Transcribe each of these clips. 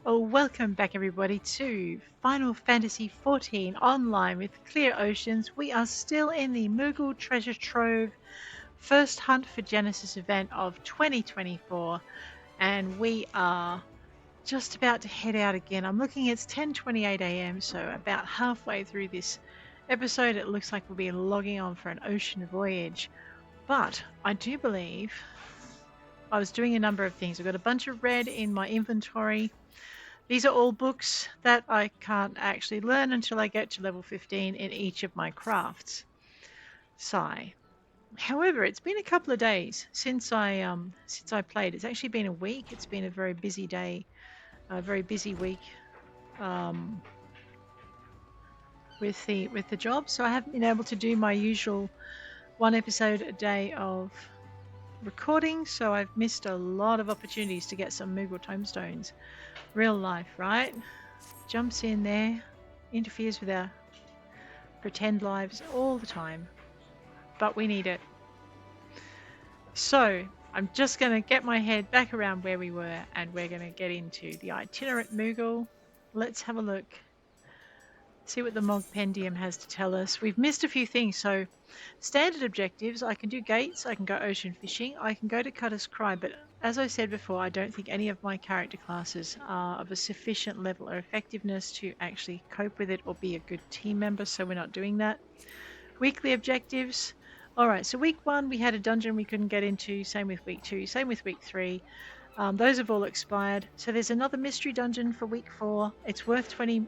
Oh, welcome back everybody to Final Fantasy XIV Online with Clear Oceans. We are still in the Moogle Treasure Trove First Hunt for Genesis event of 2024 and we are just about to head out again. I'm looking, it's 10:28 a.m, so about halfway through this episode it looks like we'll be logging on for an ocean voyage. But I do believe I was doing a number of things. I've got a bunch of red in my inventory. These are all books that I can't actually learn until I get to level 15 in each of my crafts. Sigh. However, it's been a couple of days since I played. It's actually been a week. It's been a very busy day, a very busy week with the job. So I haven't been able to do my usual one episode a day of recording. So I've missed a lot of opportunities to get some Moogle tomestones. Real life, right? Jumps in there, interferes with our pretend lives all the time, but we need it. So I'm just going to get my head back around where we were and we're going to get into the itinerant Moogle. Let's have a look, see what the Mogpendium has to tell us. We've missed a few things. So standard objectives, I can do gates, I can go ocean fishing, I can go to Cutter's Cry, but as I said before, I don't think any of my character classes are of a sufficient level or effectiveness to actually cope with it or be a good team member, so we're not doing that. Weekly objectives. Alright, so week 1 we had a dungeon we couldn't get into, same with week 2, same with week 3. Those have all expired. So there's another mystery dungeon for week 4. It's worth 20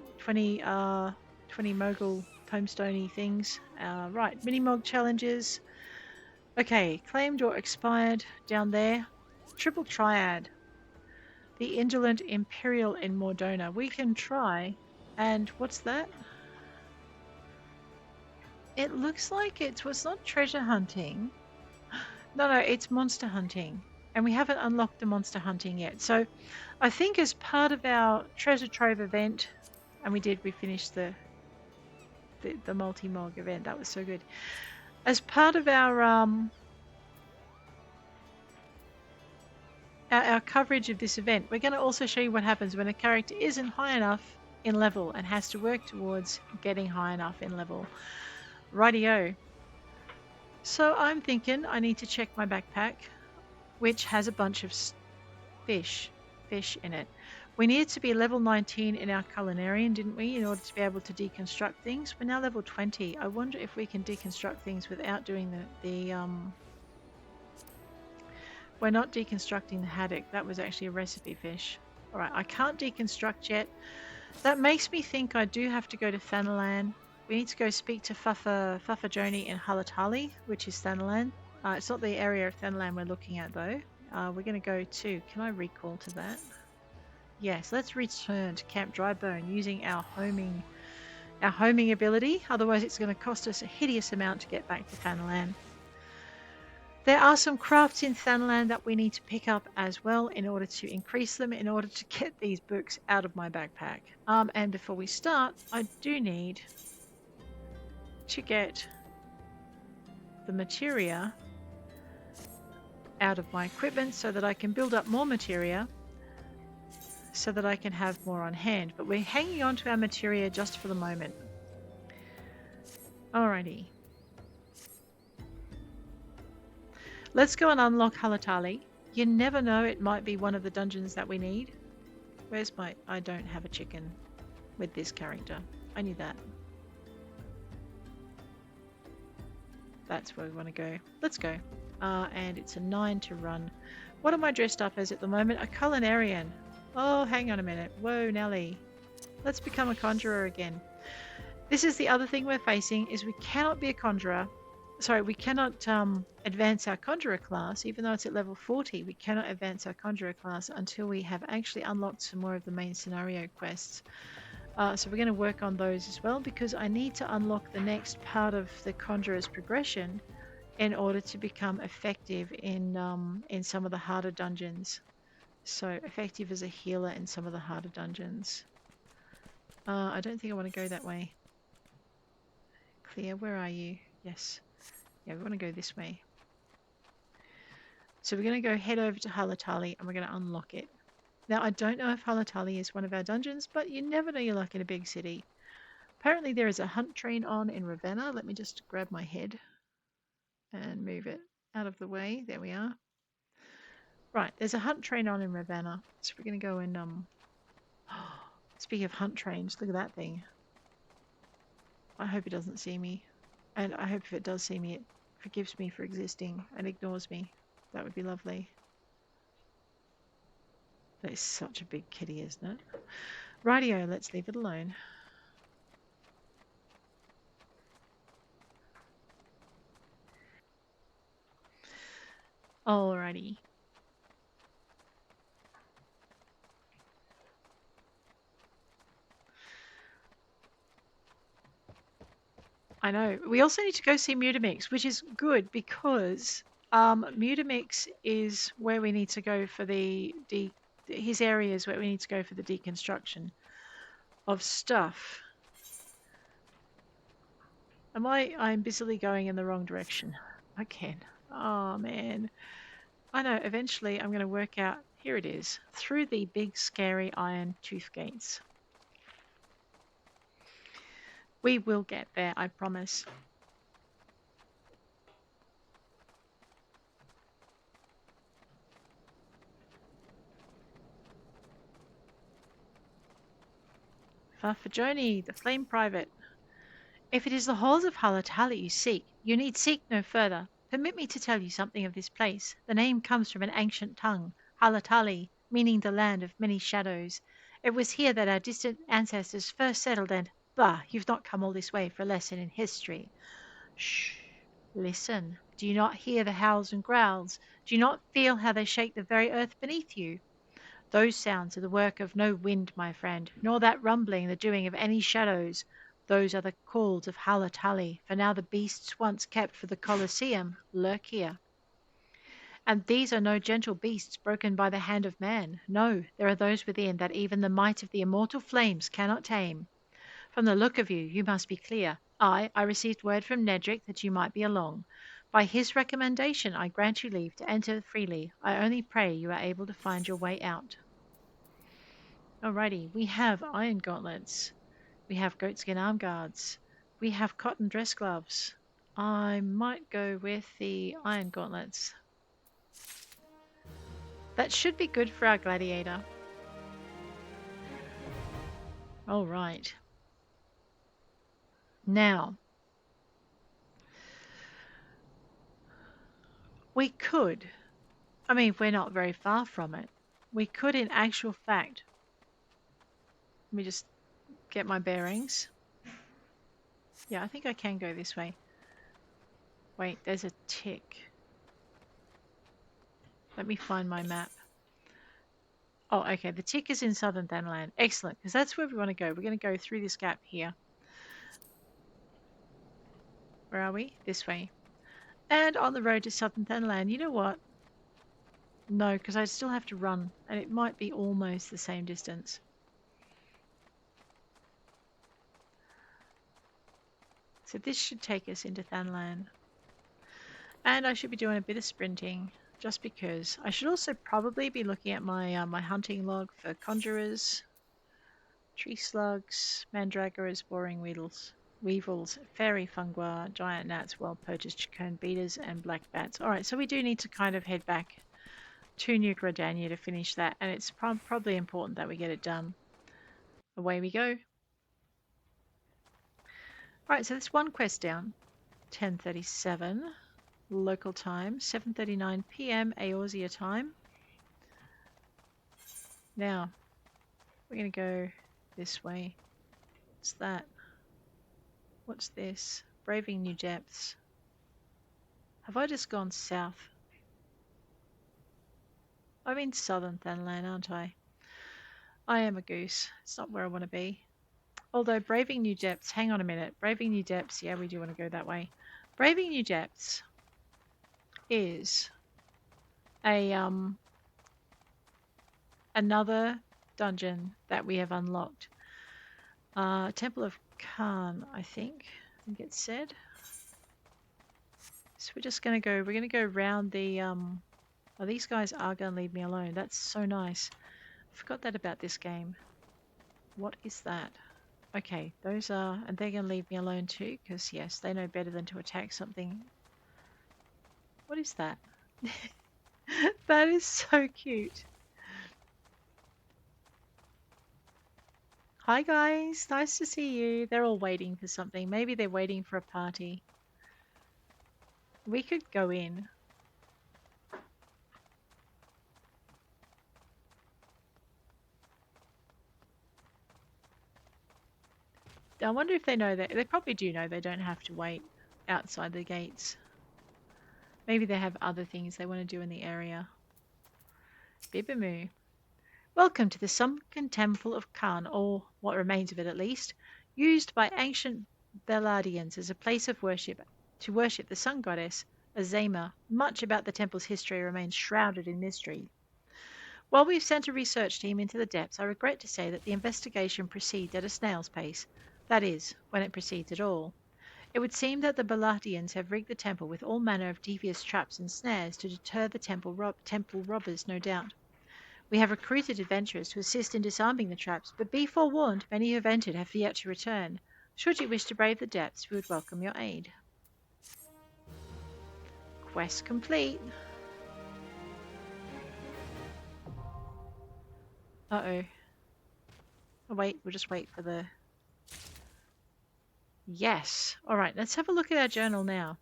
Mogul tomestoney things. Right, mini-mog challenges. Okay, claimed or expired down there. Triple Triad. The Indolent Imperial in Mordona. We can try. And what's that? It looks like it's not treasure hunting. No, it's monster hunting. And we haven't unlocked the monster hunting yet. So I think as part of our treasure trove event, and we finished the multi-mog event. That was so good. As part of our coverage of this event, we're going to also show you what happens when a character isn't high enough in level and has to work towards getting high enough in level. Rightio. So I'm thinking I need to check my backpack, which has a bunch of fish in it. We needed to be level 19 in our culinarian, didn't we, in order to be able to deconstruct things? We're now level 20. I wonder if we can deconstruct things without doing we're not deconstructing the haddock. That was actually a recipe fish. Alright, I can't deconstruct yet. That makes me think I do have to go to Thanalan. We need to go speak to Joni in Halatali, which is Thanalan. It's not the area of Thanalan we're looking at though. We're going to go to, can I recall to that? Yes, let's return to Camp Drybone using our homing ability. Otherwise it's going to cost us a hideous amount to get back to Thanalan. There are some crafts in Thanalan that we need to pick up as well in order to increase them, in order to get these books out of my backpack. And before we start, I do need to get the materia out of my equipment so that I can build up more materia so that I can have more on hand. But we're hanging on to our materia just for the moment. Alrighty. Let's go and unlock Halatali. You never know, it might be one of the dungeons that we need. Where's my... I don't have a chicken with this character. I knew that. That's where we want to go. Let's go. And it's a 9 to run. What am I dressed up as at the moment? A culinarian. Oh, hang on a minute. Whoa, Nelly. Let's become a conjurer again. This is the other thing we're facing, is we cannot be a conjurer. Sorry, we cannot advance our conjurer class, even though it's at level 40. We cannot advance our conjurer class until we have actually unlocked some more of the main scenario quests. So we're going to work on those as well, because I need to unlock the next part of the conjurer's progression in order to become effective in some of the harder dungeons. So effective as a healer in some of the harder dungeons. I don't think I want to go that way. Clear, where are you? Yes. Yeah, we want to go this way. So we're going to go head over to Halatali and we're going to unlock it. Now, I don't know if Halatali is one of our dungeons, but you never know your luck in a big city. Apparently there is a hunt train on in Ravenna. Let me just grab my head and move it out of the way. There we are. Right, there's a hunt train on in Ravenna. So we're going to go and, speaking of hunt trains, look at that thing. I hope it doesn't see me. And I hope if it does see me, it forgives me for existing and ignores me. That would be lovely. That is such a big kitty, isn't it? Rightio, let's leave it alone. Alrighty. I know. We also need to go see Mutamix, which is good because Mutamix is where we need to go for his area is where we need to go for the deconstruction of stuff. I'm busily going in the wrong direction again. Oh man. I know, eventually I'm going to work out, here it is, through the big scary iron tooth gates. We will get there, I promise. Farfajoni, the flame private. If it is the halls of Halatali you seek, you need seek no further. Permit me to tell you something of this place. The name comes from an ancient tongue, Halatali, meaning the land of many shadows. It was here that our distant ancestors first settled and, bah, you've not come all this way for a lesson in history. Shh, listen. Do you not hear the howls and growls? Do you not feel how they shake the very earth beneath you? Those sounds are the work of no wind, my friend, nor that rumbling the doing of any shadows. Those are the calls of Halatali, for now the beasts once kept for the Colosseum lurk here. And these are no gentle beasts broken by the hand of man. No, there are those within that even the might of the immortal flames cannot tame. From the look of you, you must be clear. I received word from Nedrick that you might be along. By his recommendation, I grant you leave to enter freely. I only pray you are able to find your way out. Alrighty, we have iron gauntlets. We have goatskin arm guards. We have cotton dress gloves. I might go with the iron gauntlets. That should be good for our gladiator. Alright. Now, we could, I mean, we're not very far from it. We could, in actual fact, let me just get my bearings. Yeah, I think I can go this way. Wait, there's a tick. Let me find my map. Oh, okay, the tick is in southern Thanalan. Excellent, because that's where we want to go. We're going to go through this gap here. Where are we? This way. And on the road to southern Thanalan, you know what? No, because I still have to run, and it might be almost the same distance. So this should take us into Thanalan. And I should be doing a bit of sprinting, just because. I should also probably be looking at my my hunting log for conjurers, tree slugs, mandragoras, boring weevils, fairy fungua, giant gnats, wild poachers, chicone beaters, and black bats. Alright, so we do need to kind of head back to New Gradania to finish that, and it's probably important that we get it done. Away we go. Alright, so that's one quest down. 10:37 local time, 7:39 p.m. Eorzea time. Now, we're going to go this way. What's that? What's this? Braving New Depths. Have I just gone south? I'm in southern Thanalan, aren't I? I am a goose. It's not where I want to be. Although Braving New Depths, hang on a minute. Braving New Depths, yeah, we do want to go that way. Braving New Depths is a another dungeon that we have unlocked. Temple of Qarn, I think it said. So we're just going to go, we're going to go around the, oh, these guys are going to leave me alone. That's so nice. Forgot that about this game. What is that? Okay, those are... And they're going to leave me alone too, because yes, they know better than to attack something. What is that? That is so cute. Hi guys, nice to see you. They're all waiting for something. Maybe they're waiting for a party. We could go in. I wonder if they know that. They probably do know they don't have to wait outside the gates. Maybe they have other things they want to do in the area. Bibimu. Welcome to the sunken Temple of Qarn, or what remains of it at least, used by ancient Beladians as a place of worship to worship the sun goddess Azema. Much about the temple's history remains shrouded in mystery. While we've sent a research team into the depths, I regret to say that the investigation proceeds at a snail's pace. That is, when it proceeds at all. It would seem that the Baladians have rigged the temple with all manner of devious traps and snares to deter the temple robbers, no doubt. We have recruited adventurers to assist in disarming the traps, but be forewarned, many who have entered have yet to return. Should you wish to brave the depths, we would welcome your aid. Quest complete. Uh-oh. Oh, wait, we'll just wait for the... Yes. All right, let's have a look at our journal now.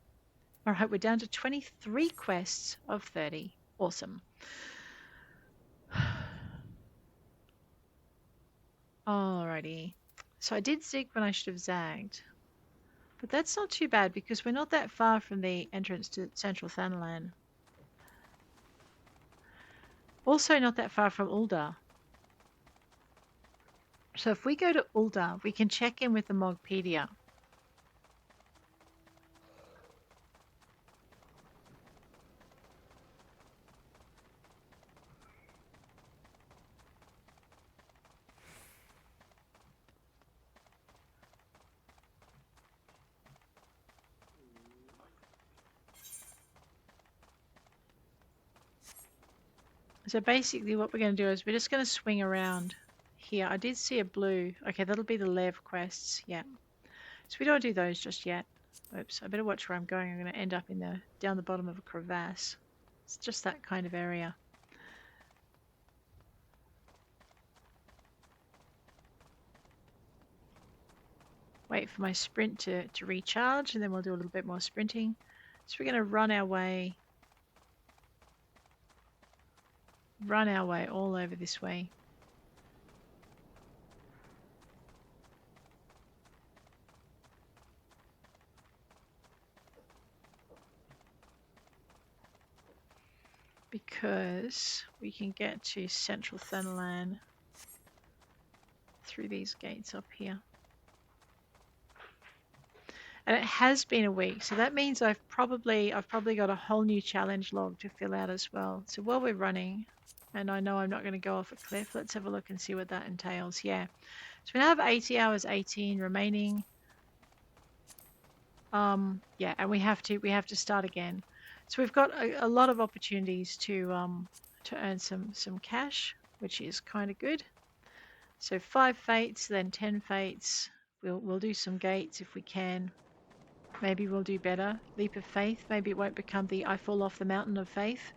All right, we're down to 23 quests of 30. Awesome. Alrighty. So I did zig when I should have zagged. But that's not too bad because we're not that far from the entrance to central Thanalan. Also not that far from Ul'dah. So if we go to Ul'dah, we can check in with the Mogpendium. So basically what we're going to do is we're just going to swing around here. I did see a blue. Okay, that'll be the Lev quests. Yeah. So we don't do those just yet. Oops, I better watch where I'm going. I'm going to end up in down the bottom of a crevasse. It's just that kind of area. Wait for my sprint to recharge, and then we'll do a little bit more sprinting. So we're going to run our way all over this way. Because we can get to central Thanalan through these gates up here. And it has been a week, so that means I've probably got a whole new challenge log to fill out as well. So while we're running, and I know I'm not going to go off a cliff, let's have a look and see what that entails. Yeah, so we now have 80 hours 18 remaining. Yeah, and we have to start again. So we've got a lot of opportunities to earn some cash, which is kind of good. So 5 fates, then 10 fates. We'll do some gates if we can. Maybe we'll do better. Leap of faith. Maybe it won't become the I fall off the mountain of faith.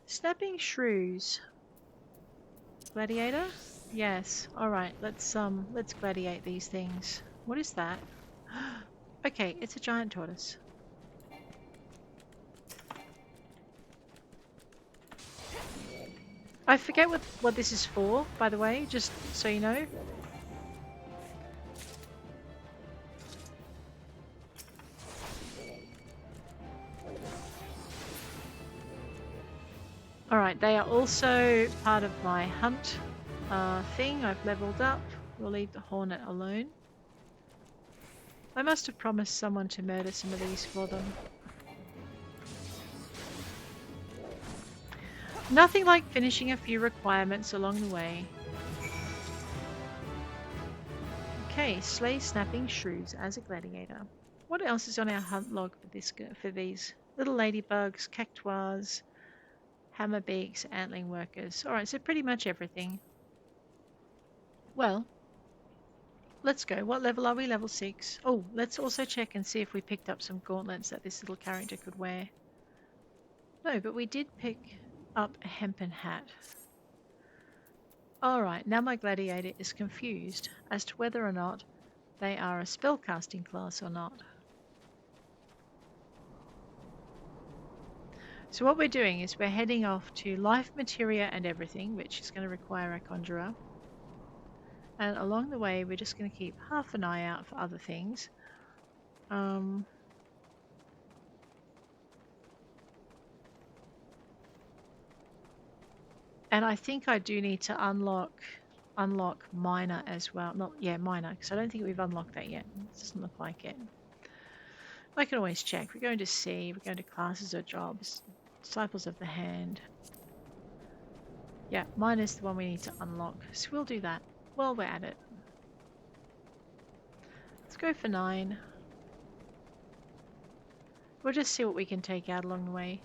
Snapping shrews. Gladiator? Yes. All right. Let's gladiate these things. What is that? Okay, it's a giant tortoise. I forget what this is for, by the way, just so you know. Alright, they are also part of my hunt thing. I've leveled up. We'll leave the hornet alone. I must have promised someone to murder some of these for them. Nothing like finishing a few requirements along the way. Okay, slay snapping shrews as a gladiator. What else is on our hunt log for these little ladybugs, cactuars, Hammer beaks, antling workers. Alright, so pretty much everything. Well, let's go. What level are we? Level 6. Oh, let's also check and see if we picked up some gauntlets that this little character could wear. No, but we did pick up a hempen hat. Alright, now my gladiator is confused as to whether or not they are a spellcasting class or not. So what we're doing is we're heading off to Life, Materia and Everything, which is going to require a conjurer. And along the way, we're just going to keep half an eye out for other things. And I think I do need to unlock minor as well. Minor, because I don't think we've unlocked that yet. It doesn't look like it. I can always check. We're going to C, we're going to classes or jobs, disciples of the hand. Yeah, minor is the one we need to unlock. So we'll do that while we're at it. Let's go for 9. We'll just see what we can take out along the way.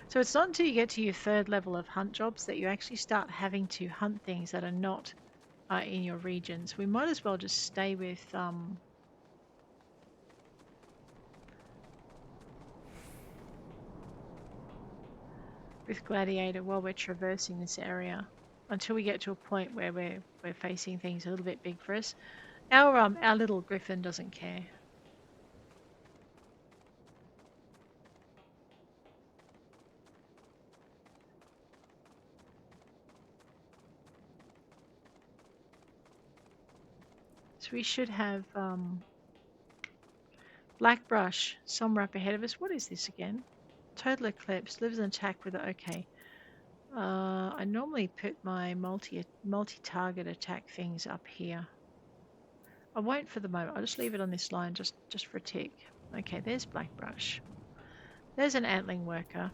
So it's not until you get to your 3rd level of hunt jobs that you actually start having to hunt things that are not in your regions. We might as well just stay with Gladiator while we're traversing this area until we get to a point where we're facing things a little bit big for us. Our little griffin doesn't care. So we should have Black Brush somewhere up ahead of us. What is this again? Total Eclipse, lives an attack with it. Okay. I normally put my multi-target attack things up here. I won't for the moment. I'll just leave it on this line just for a tick. Okay, there's Black Brush. There's an Antling worker.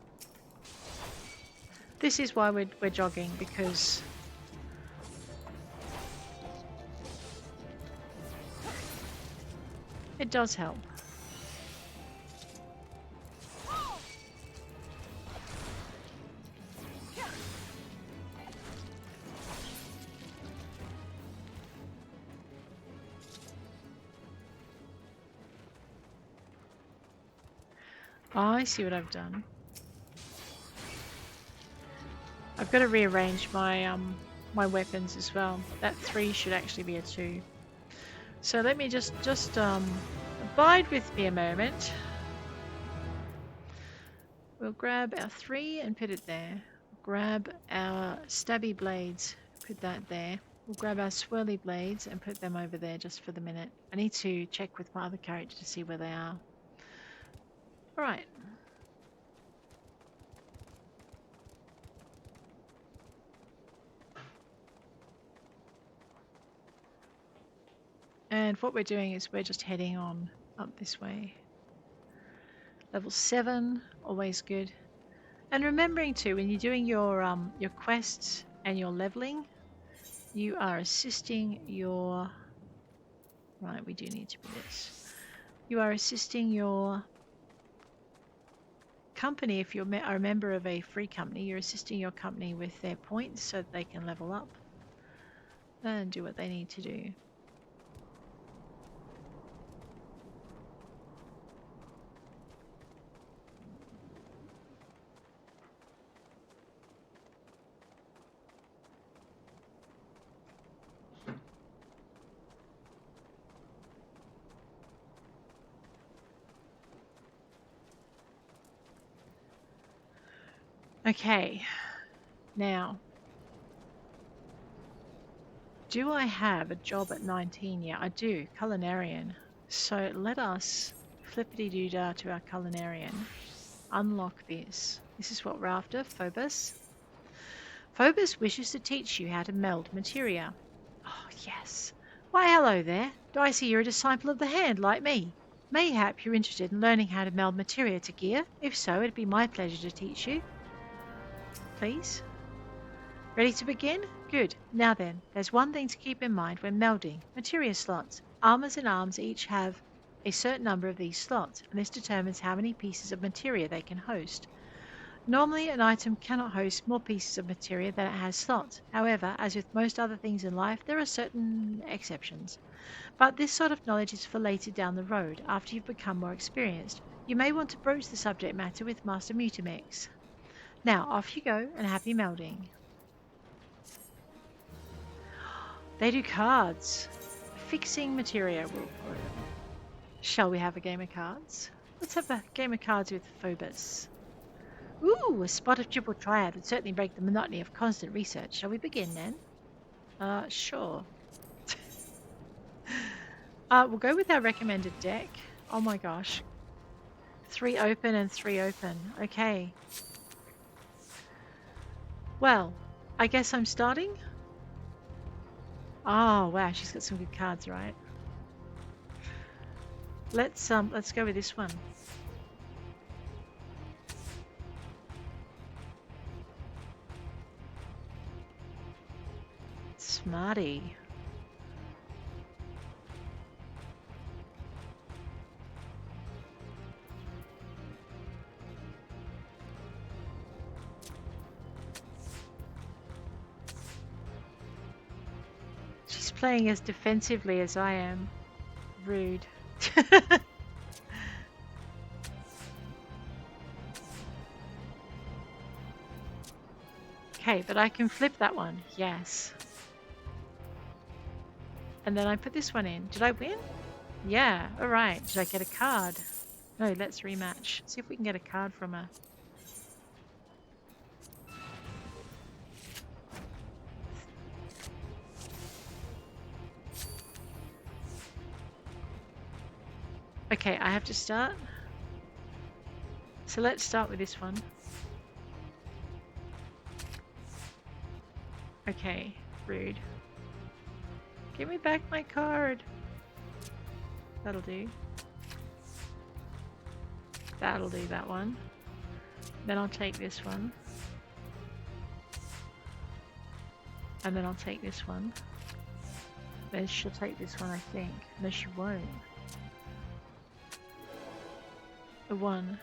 This is why we're jogging, because it does help. I see what I've done. I've got to rearrange my my weapons as well. That 3 should actually be a 2. So let me just abide with me a moment. We'll grab our 3 and put it there. Grab our stabby blades, put that there. We'll grab our swirly blades and put them over there just for the minute. I need to check with my other character to see where they are. Alright. And what we're doing is we're just heading on up this way. Level 7, always good. And remembering too, when you're doing your quests and your leveling, you are assisting your... Right, we do need to do this. You are assisting your company. If you're a member of a free company, you're assisting your company with their points so that they can level up and do what they need to do. Okay, now, do I have a job at 19? Yeah, I do, culinarian. So let us flippity-doo-dah to our culinarian. Unlock this. This is what we're after, Phobos. Phobos wishes to teach you how to meld materia. Oh, yes. Why, hello there. Do I see you're a disciple of the hand like me? Mayhap you're interested in learning how to meld materia to gear? If so, it'd be my pleasure to teach you. Please? Ready to begin? Good. Now then, there's one thing to keep in mind when melding. Materia slots. Armors and arms each have a certain number of these slots, and this determines how many pieces of materia they can host. Normally, an item cannot host more pieces of materia than it has slots. However, as with most other things in life, there are certain exceptions. But this sort of knowledge is for later down the road, after you've become more experienced. You may want to broach the subject matter with Master Mutamix. Now, off you go, and happy melding. They do cards. Fixing materia. Shall we have a game of cards? Let's have a game of cards with Phobos. Ooh, a spot of Triple Triad would certainly break the monotony of constant research. Shall we begin then? Sure. We'll go with our recommended deck. Oh my gosh. 3 open and 3 open. Okay. Well, I guess I'm starting. Oh wow, she's got some good cards, right? Let's go with this one. Smarty. She's playing as defensively as I am. Rude. Okay, but I can flip that one. Yes. And then I put this one in. Did I win? Yeah. All right. Did I get a card? No, let's rematch. See if we can get a card from her. Okay, I have to start. So let's start with this one. Okay, rude. Give me back my card. That'll do. That'll do that one. Then I'll take this one. And then I'll take this one. Then she'll take this one, I think. No, she won't. A 1.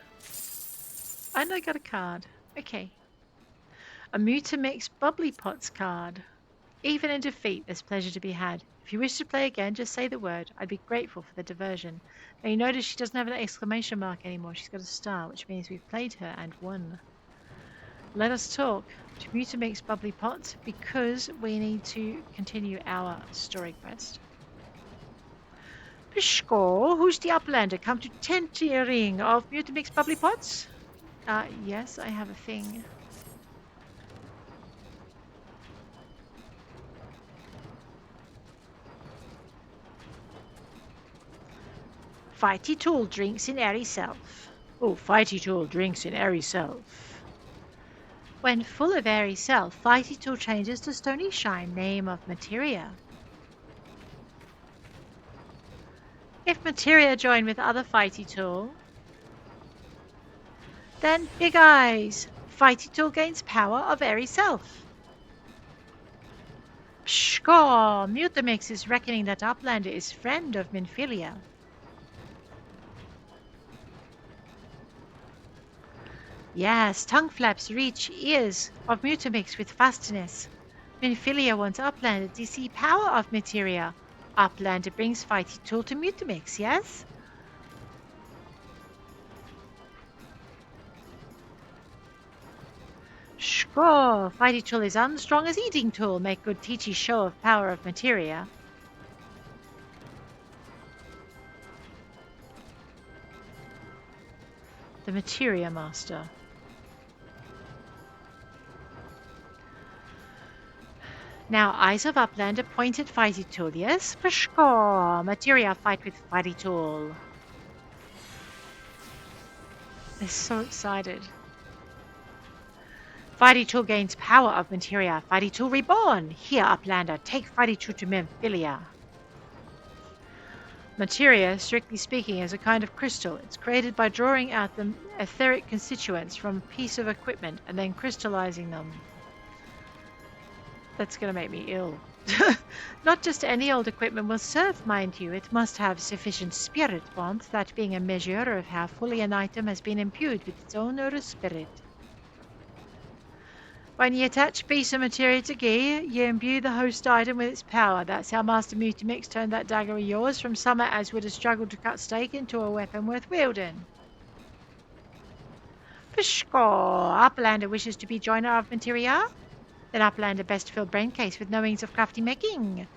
And I got a card. Okay. A Mutamix Bubbly Pots card. Even in defeat, there's pleasure to be had. If you wish to play again, just say the word. I'd be grateful for the diversion. Now you notice she doesn't have an exclamation mark anymore. She's got a star, which means we've played her and won. Let us talk to Mutamix Bubbly Pots because we need to continue our story quest. Pishko, who's the uplander? Come to tentering of Mutamix Bubbly Pots? Yes, I have a thing. Fighty Tool drinks in airy self. Oh, Fighty Tool drinks in airy self. When full of airy self, Fighty Tool changes to Stony Shine, name of Materia. If Materia join with other Fighty Tool, then Big Eyes. Fighty Tool gains power of airy self. Pshkor, Mutamix is reckoning that Uplander is friend of Minfilia. Yes, tongue flaps reach ears of Mutamix with fastness. Minfilia wants Uplander to see power of Materia. Uplander brings Fighty Tool to Mutamix, yes? Sure, Fighty Tool is unstrong as Eating Tool. Make good teachy show of power of Materia. The Materia Master. Now, Eyes of Uplander pointed Fighty Tool, yes? Pashko! Materia fight with Fighty Tool. They're so excited. Fighty Tool gains power of Materia. Fighty Tool reborn. Here, Uplander, take Fighty Tool to Memphilia. Materia, strictly speaking, is a kind of crystal. It's created by drawing out the etheric constituents from a piece of equipment and then crystallizing them. That's going to make me ill. Not just any old equipment will serve, mind you. It must have sufficient spirit warmth, that being a measure of how fully an item has been imbued with its own spirit. When you attach a piece of materia to gear, you imbue the host item with its power. That's how Master Mutamix turned that dagger of yours from summer as would have struggled to cut steak into a weapon worth wielding. Pshkor, Uplander wishes to be joiner of materia? Then Uplander best fill braincase with knowings of crafty making.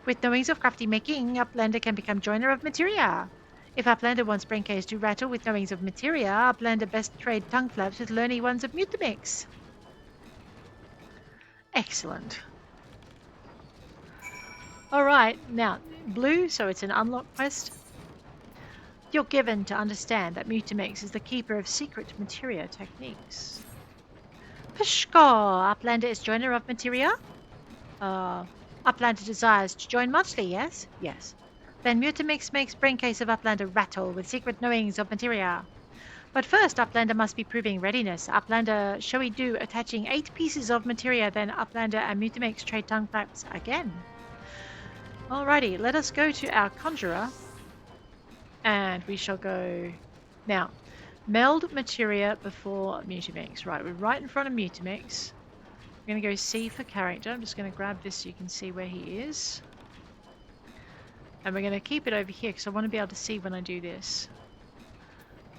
With knowings of crafty making, Uplander can become joiner of materia. If Uplander wants braincase to rattle with knowings of materia, Uplander best trade tongue flaps with learny ones of Mutamix. Excellent. Alright, now, blue, so it's an unlock quest. You're given to understand that Mutamix is the keeper of secret materia techniques. Pshkor, Uplander is joiner of materia? Uplander desires to join Muchly, yes? Yes. Then Mutamix makes braincase of Uplander rattle with secret knowings of materia. But first, Uplander must be proving readiness. Uplander, shall we do attaching 8 pieces of materia, then Uplander and Mutamix trade tongue flaps again. Alrighty, let us go to our conjurer. And we shall go... Now, meld materia before Mutamix. Right, we're right in front of Mutamix. I'm going to go C for character. I'm just going to grab this so you can see where he is. And we're going to keep it over here because I want to be able to see when I do this.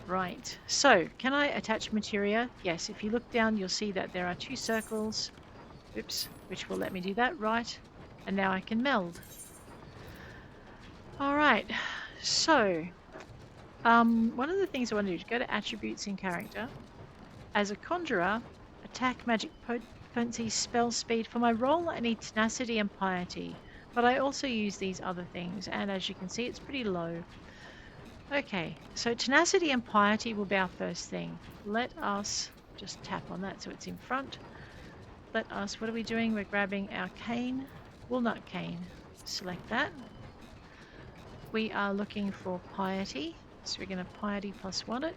Right, so can I attach materia? Yes, if you look down you'll see that there are 2 circles. Oops, which will let me do that. Right, and now I can meld. Alright, so one of the things I want to do is go to attributes in character. As a conjurer, attack, magic potency, spell speed. For my role I need tenacity and piety, but I also use these other things, and as you can see it's pretty low. Okay, so tenacity and piety will be our first thing. Let us just tap on that so it's in front. Let us, what are we doing? We're grabbing our cane, walnut cane. Select that. We are looking for piety, so we're going to piety +1 it.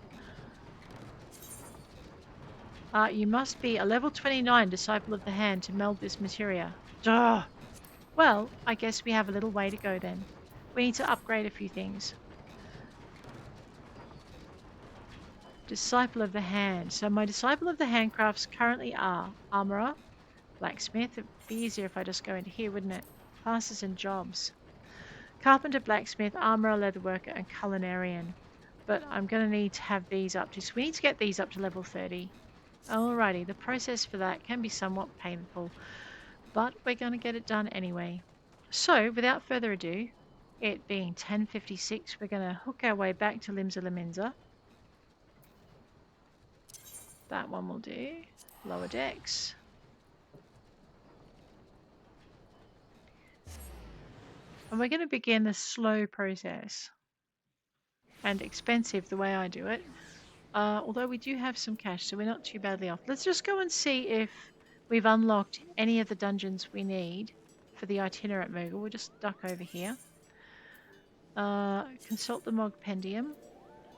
You must be a level 29 Disciple of the Hand to meld this materia. Duh! Well, I guess we have a little way to go then. We need to upgrade a few things. Disciple of the Hand. So my Disciple of the Handcrafts currently are Armourer, Blacksmith. It'd be easier if I just go into here, wouldn't it? Classes and jobs. Carpenter, Blacksmith, Armourer, Leatherworker, and Culinarian. But I'm going to need to have these up to... So we need to get these up to level 30. Alrighty, the process for that can be somewhat painful, but we're going to get it done anyway. So, without further ado, it being 10:56, we're going to hook our way back to Limsa. That one will do. Lower decks. And we're going to begin the slow process. And expensive the way I do it. Although we do have some cash, so we're not too badly off. Let's just go and see if we've unlocked any of the dungeons we need for the itinerant Moogle. We'll just duck over here. Consult the Mogpendium.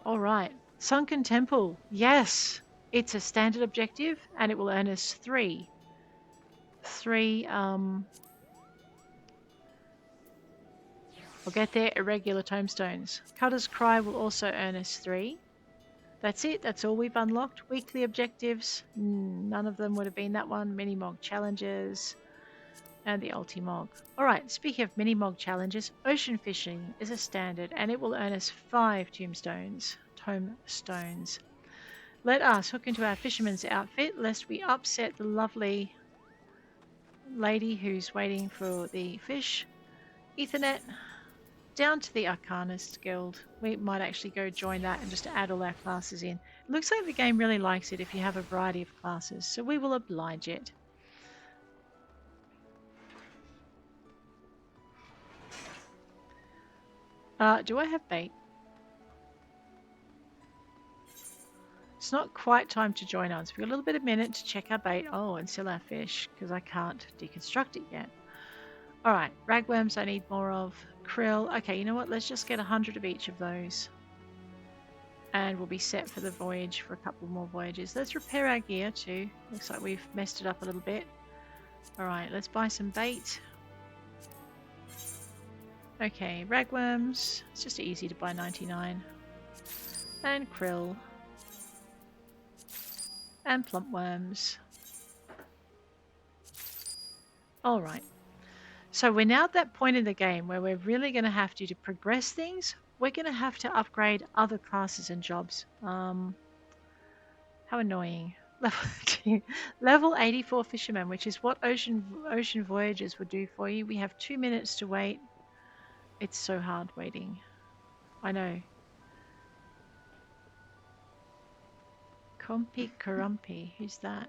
Alright. Sunken Temple. Yes! It's a standard objective, and it will earn us 3. I'll get there, irregular tombstones. Cutter's Cry will also earn us 3. That's it, that's all we've unlocked. Weekly objectives, none of them would have been that one. Mini-Mog challenges, and the Ulti-Mog. Alright, speaking of Mini-Mog challenges, Ocean Fishing is a standard, and it will earn us 5 tombstones. Let us hook into our fisherman's outfit, lest we upset the lovely lady who's waiting for the fish. Ethernet. Down to the Arcanist Guild. We might actually go join that and just add all our classes in. It looks like the game really likes it if you have a variety of classes, so we will oblige it. Do I have bait? It's not quite time to join on, so we've got a little bit of minute to check our bait. Oh, and sell our fish, because I can't deconstruct it yet. Alright, ragworms I need more of. Krill. Okay, you know what? Let's just get 100 of each of those. And we'll be set for the voyage for a couple more voyages. Let's repair our gear too. Looks like we've messed it up a little bit. Alright, let's buy some bait. Okay, ragworms. It's just easy to buy 99. And krill. And plump worms. Alright. So we're now at that point in the game where we're really going to have to progress things. We're going to have to upgrade other classes and jobs. How annoying. Level 84 fisherman, which is what ocean voyages would do for you. We have 2 minutes to wait. It's so hard waiting. I know. Compy Karumpy. Who's that?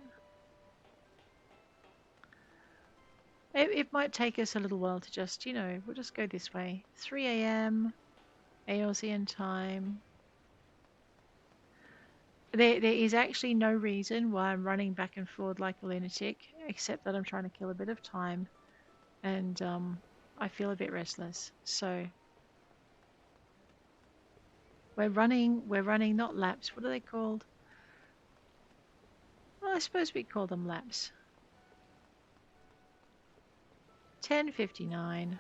It might take us a little while to just, we'll just go this way. 3 a.m. ALCN time. There is actually no reason why I'm running back and forth like a lunatic, except that I'm trying to kill a bit of time, and I feel a bit restless. So we're running not laps. What are they called? Well, I suppose we call them laps. 10:59.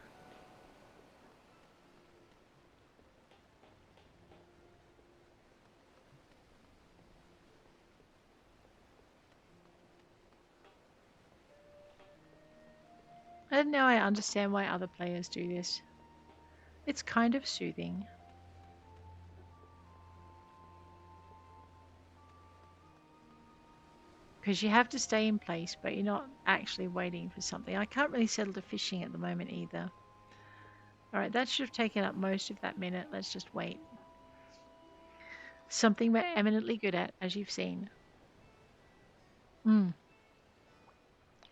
And now I understand why other players do this. It's kind of soothing. Because you have to stay in place, but you're not actually waiting for something. I can't really settle to fishing at the moment either. Alright, that should have taken up most of that minute. Let's just wait. Something we're eminently good at, as you've seen.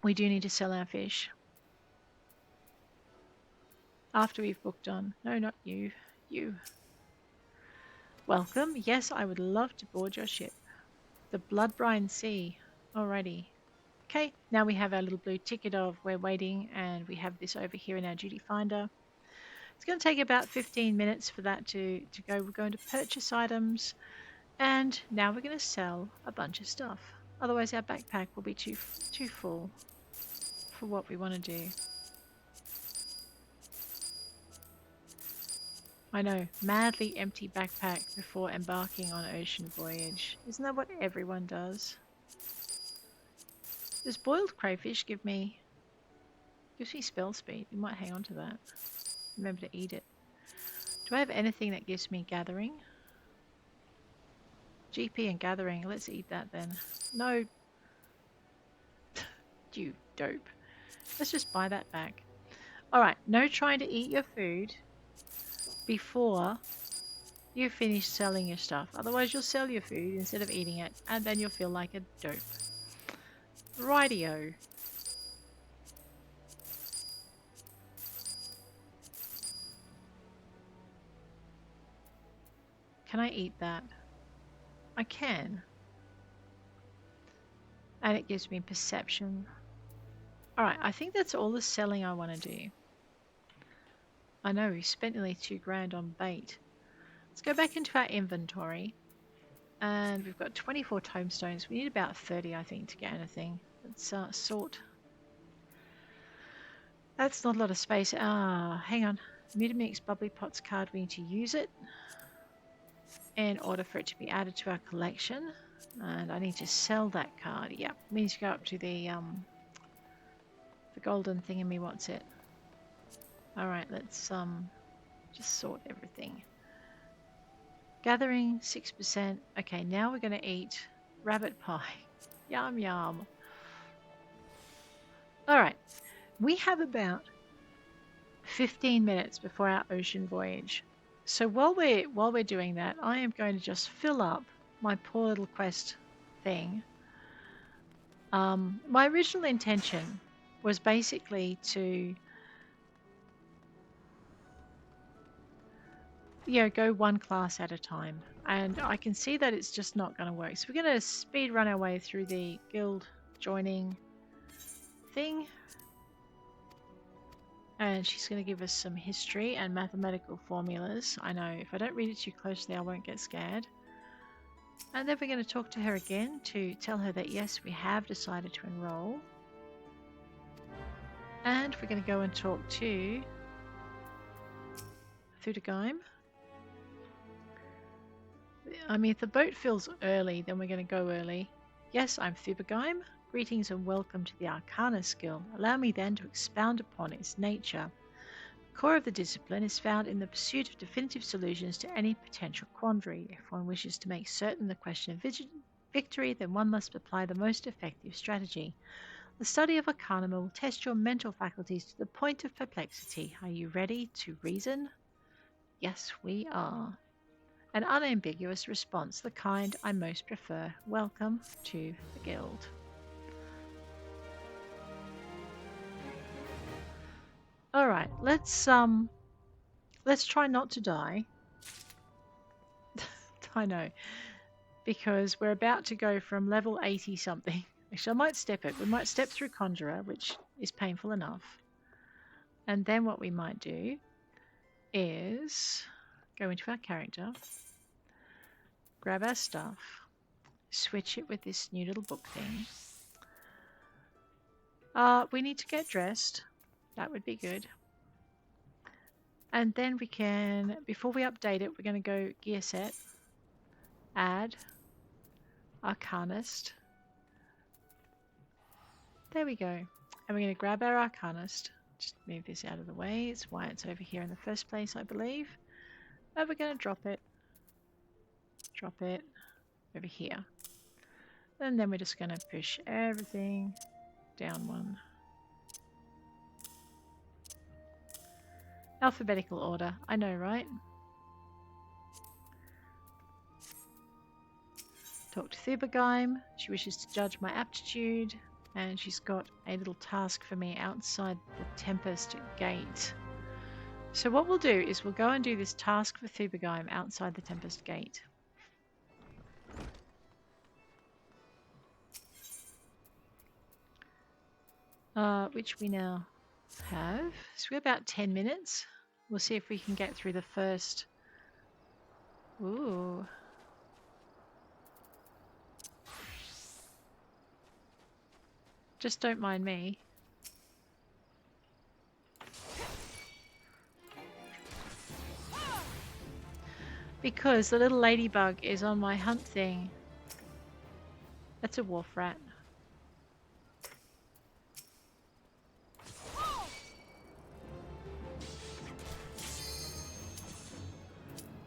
We do need to sell our fish. After we've booked on. No, not you. You. Welcome. Yes, I would love to board your ship. The Bloodbrine Sea. Alrighty. Okay, now we have our little blue ticket of we're waiting, and we have this over here in our duty finder. It's going to take about 15 minutes for that to go. We're going to purchase items, and now we're going to sell a bunch of stuff. Otherwise our backpack will be too full for what we want to do. I know, madly empty backpack before embarking on ocean voyage. Isn't that what everyone does? Does boiled crayfish gives me spell speed? We might hang on to that. Remember to eat it. Do I have anything that gives me gathering? GP and gathering. Let's eat that then. No. You dope. Let's just buy that back. Alright, no trying to eat your food before you finish selling your stuff. Otherwise you'll sell your food instead of eating it, and then you'll feel like a dope. Rightio. Can I eat that? I can. And it gives me perception. Alright, I think that's all the selling I want to do. I know, we spent nearly $2,000 on bait. Let's go back into our inventory. And we've got 24 tomestones. We need about 30, I think, to get anything. Let's sort. That's not a lot of space. Hang on. Mutamix Bubbly Pots card, we need to use it in order for it to be added to our collection. And I need to sell that card. Yep, we need to go up to the golden thingy. What's it? Alright, let's just sort everything. Gathering 6%. Okay, now we're going to eat rabbit pie. Yum yum. Alright, we have about 15 minutes before our ocean voyage. So while we're doing that, I am going to just fill up my poor little quest thing. My original intention was basically to go one class at a time, and I can see that it's just not going to work. So we're going to speed run our way through the guild joining thing, and she's going to give us some history and mathematical formulas. I know if I don't read it too closely I won't get scared. And then we're going to talk to her again to tell her that yes, we have decided to enroll. And we're going to go and talk to Thudageim. I mean, if the boat fills early, then we're going to go early. Yes, I'm Thubergeim. Greetings and welcome to the Arcanist Guild. Allow me then to expound upon its nature. The core of the discipline is found in the pursuit of definitive solutions to any potential quandary. If one wishes to make certain the question of victory, then one must apply the most effective strategy. The study of Arcana will test your mental faculties to the point of perplexity. Are you ready to reason? Yes, we are. An unambiguous response, the kind I most prefer. Welcome to the guild. All right, let's try not to die. I know, because we're about to go from level 80 something. Actually, I might step it. We might step through Conjurer, which is painful enough. And then what we might do is go into our character, grab our stuff, switch it with this new little book thing. We need to get dressed. That would be good. And then we can, before we update it, we're going to go gear set, add, Arcanist. There we go. And we're going to grab our Arcanist. Just move this out of the way. It's why it's over here in the first place, I believe. And we're going to drop it over here. And then we're just going to push everything down one. Alphabetical order. I know, right? Talk to Thubergeim. She wishes to judge my aptitude. And she's got a little task for me outside the Tempest Gate. So what we'll do is we'll go and do this task for Thubergeim outside the Tempest Gate. Which we now have. So we're about 10 minutes. We'll see if we can get through the first... Ooh. Just don't mind me. Because the little ladybug is on my hunt thing. That's a wharf rat.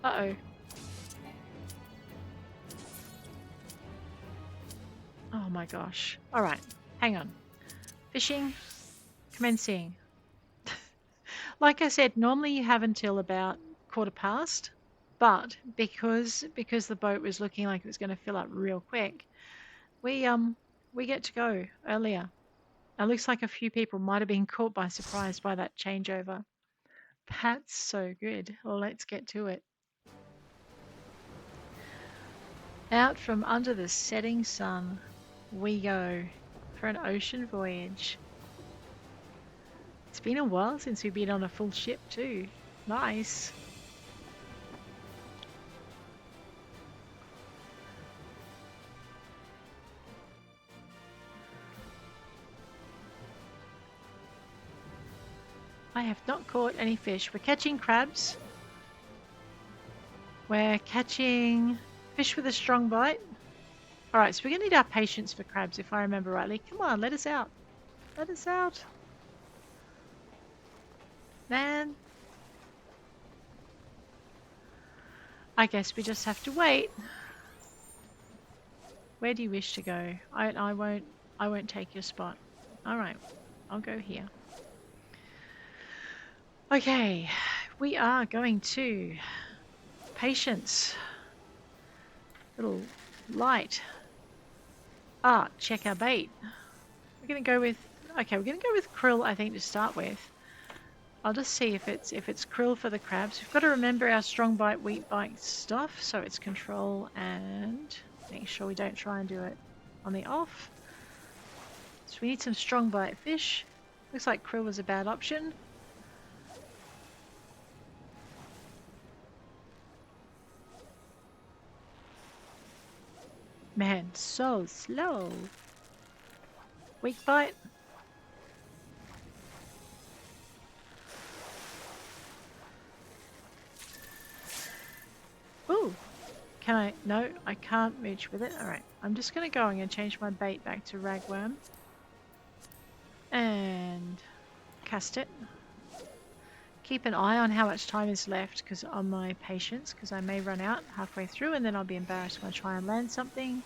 Uh-oh. Oh my gosh. Alright, hang on. Fishing, commencing. Like I said, normally you have until about 1/4 past, but because the boat was looking like it was going to fill up real quick, we get to go earlier. It looks like a few people might have been caught by surprise by that changeover. That's so good. Well, let's get to it. Out from under the setting sun, we go for an ocean voyage. It's been a while since we've been on a full ship too. Nice. I have not caught any fish. We're catching crabs. We're catching fish with a strong bite. Alright, so we're going to need our patience for crabs, if I remember rightly. Come on, let us out. Let us out. Man. I guess we just have to wait. Where do you wish to go? I won't take your spot. Alright, I'll go here. Okay, we are going to patience. Little light. Check our bait. We're gonna go with krill, I think, to start with. I'll just see if it's krill for the crabs. We've got to remember our strong bite, weak bite stuff, so it's control and make sure we don't try and do it on the off. So we need some strong bite fish. Looks like krill was a bad option. Man, so slow. Weak bite. Ooh. Can I? No, I can't mooch with it. Alright, I'm just going to go and change my bait back to ragworm. And cast it. Keep an eye on how much time is left because on my patience, because I may run out halfway through and then I'll be embarrassed when I try and land something.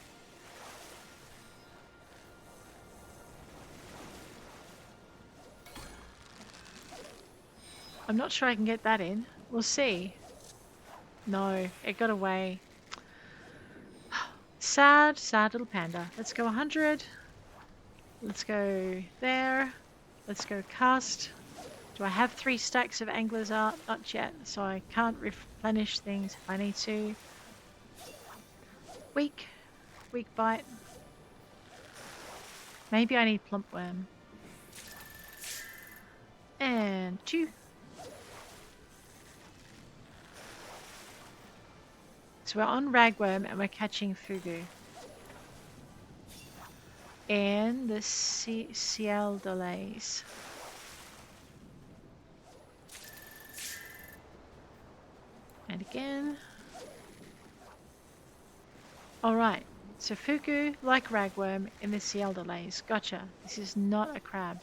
I'm not sure I can get that in. We'll see. No, it got away. Sad, sad little panda. Let's go 100. Let's go there. Let's go cast. Do I have 3 stacks of Angler's Art? Not yet, so I can't replenish things if I need to. Weak bite. Maybe I need plump worm. And 2. So we're on ragworm and we're catching fugu. And the ciel delays. And again. Alright, so fugu like ragworm in the ciel delays. Gotcha. This is not a crab.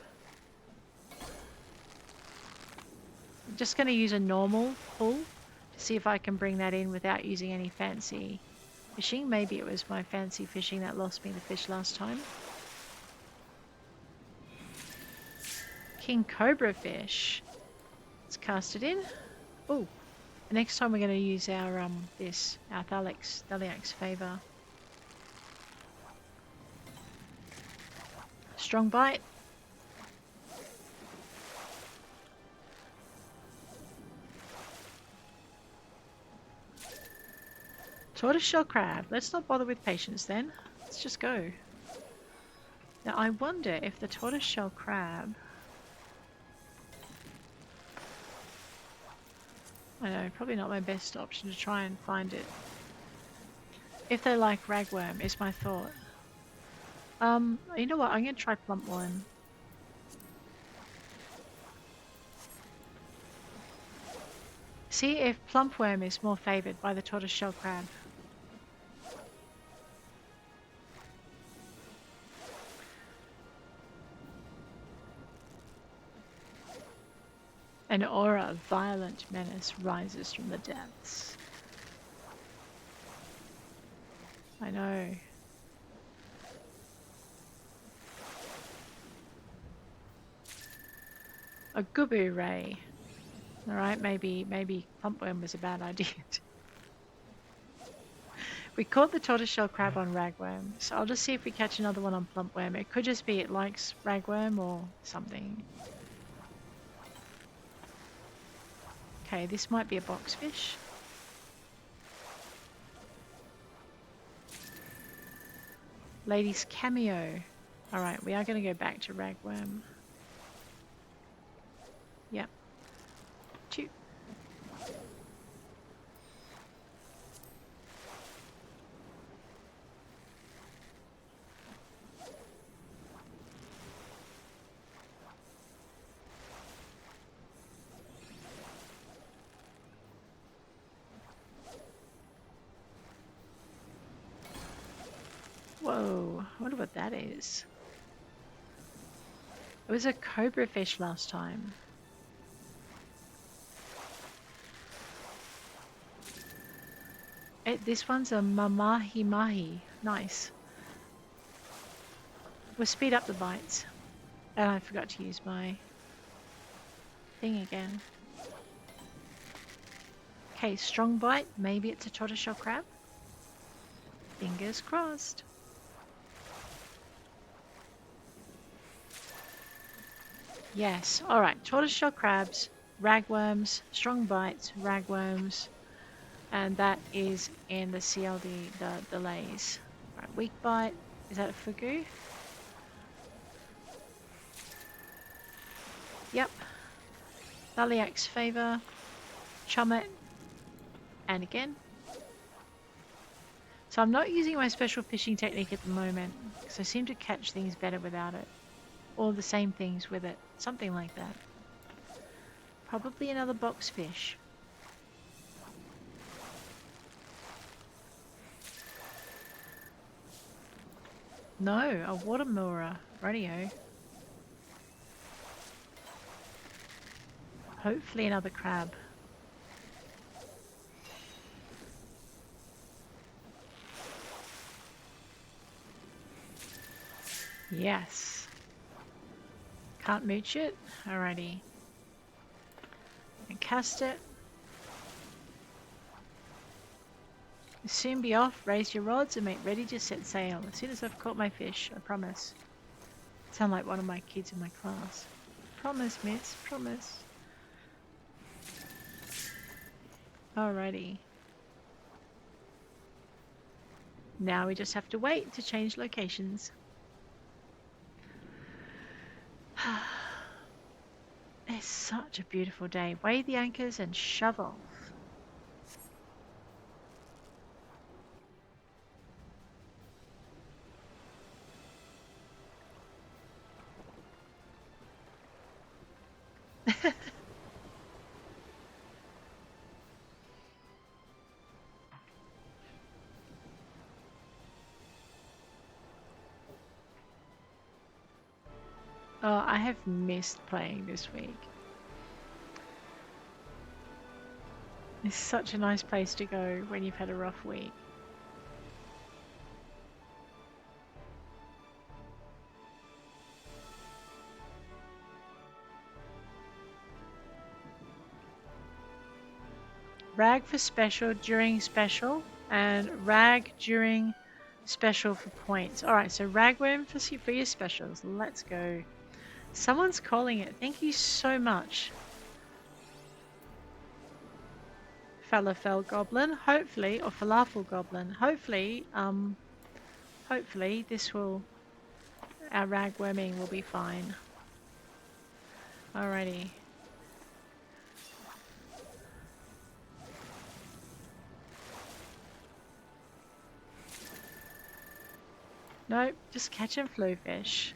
I'm just going to use a normal pull to see if I can bring that in without using any fancy fishing. Maybe it was my fancy fishing that lost me the fish last time. King Cobra fish. Let's cast it in. Oh, next time we're going to use our our Thaliax favor. Strong bite. Tortoiseshell crab. Let's not bother with patience then. Let's just go. Now I wonder if the tortoiseshell crab... I know, probably not my best option to try and find it. If they like ragworm is my thought. You know what? I'm going to try plump worm. See if plump worm is more favoured by the tortoiseshell crab. An aura of violent menace rises from the depths. I know. A gubu ray. Alright, maybe pumpworm was a bad idea. We caught the tortoiseshell crab on ragworm, so I'll just see if we catch another one on plumpworm. It could just be it likes ragworm or something. Okay, this might be a boxfish. Lady's cameo. Alright, we are going to go back to ragworm. Yep. 2. Whoa, I wonder what that is. It was a cobra fish last time. This one's a mamahi mahi. Nice. We'll speed up the bites. And I forgot to use my thing again. Okay, strong bite. Maybe it's a tortoiseshell crab. Fingers crossed. Yes. Alright, tortoiseshell crabs, ragworms, strong bites, ragworms. And that is in the CLD, the delays. Right, weak bite. Is that a fugu? Yep. Thaliax favor. Chum it. And again. So I'm not using my special fishing technique at the moment because I seem to catch things better without it. Or the same things with it. Something like that. Probably another box fish. No, a water moorer. Radio. Hopefully another crab. Yes. Can't mooch it. Alrighty. And cast it. Soon be off. Raise your rods and make ready to set sail. As soon as I've caught my fish, I promise. Sound like one of my kids in my class. Promise, miss. Promise. Alrighty. Now we just have to wait to change locations. It's such a beautiful day. Weigh the anchors and shove off. Oh, I have missed playing this week. It's such a nice place to go when you've had a rough week. Rag for special during special and rag during special for points. Alright, so ragworm for your specials. Let's go. Someone's calling it. Thank you so much. Falafel goblin, hopefully, or falafel goblin. Hopefully this will, our ragworming will be fine. Alrighty. Nope, just catching flowfish.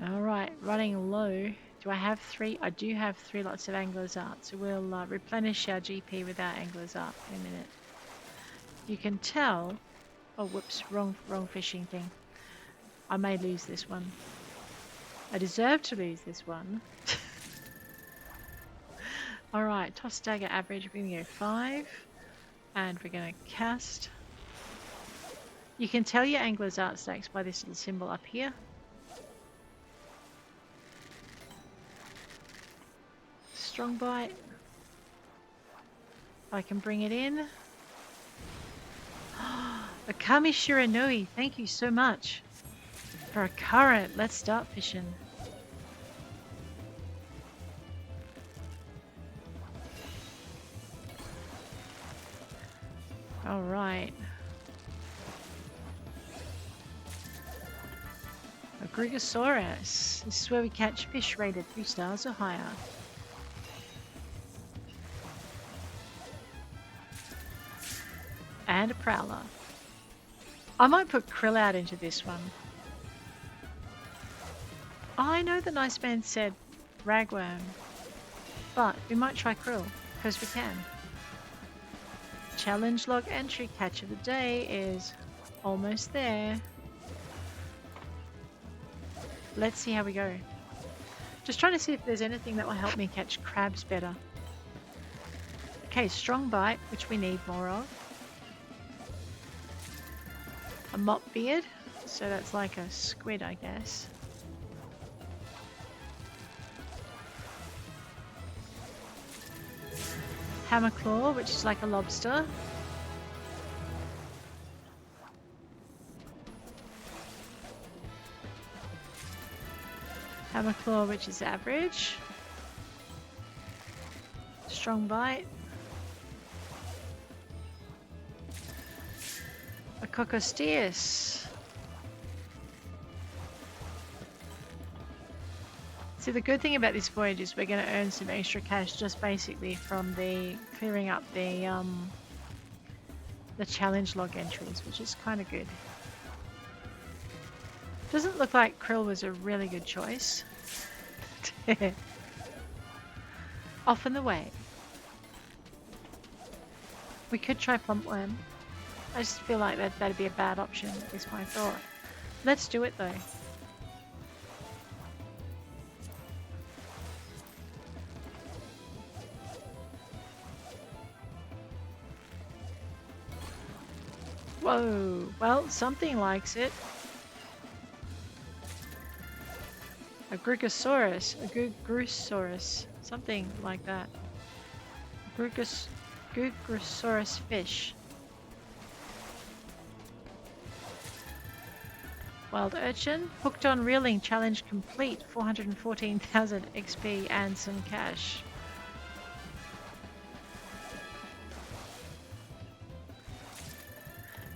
Alright, running low. Do I have 3? I do have 3 lots of Angler's Art, so we'll replenish our GP with our Angler's Art in a minute. You can tell... Oh, whoops, wrong fishing thing. I may lose this one. I deserve to lose this one. Alright, toss dagger average, we're going to go 5. And we're going to cast. You can tell your Angler's Art stacks by this little symbol up here. Strong bite. I can bring it in. Akami Shiranui, thank you so much for a current. Let's start fishing. All right. A Grigosaurus. This is where we catch fish rated 3 stars or higher. And a Prowler. I might put Krill out into this one. I know the nice man said ragworm, but we might try Krill, because we can. Challenge log entry catch of the day is almost there. Let's see how we go. Just trying to see if there's anything that will help me catch crabs better. Okay, strong bite, which we need more of. A mop beard, so that's like a squid, I guess. Hammer claw, which is like a lobster. Hammer claw, which is average. Strong bite. A Cocosteus. See, the good thing about this voyage is we're going to earn some extra cash just basically from the clearing up the challenge log entries, which is kind of good. Doesn't look like krill was a really good choice. Off and away. We could try plumpworm. I just feel like that'd be a bad option, is my thought. Let's do it though. Whoa, well, something likes it. A Grugosaurus, something like that. Grugosaurus fish. Wild urchin, hooked on reeling, challenge complete, 414,000 XP and some cash.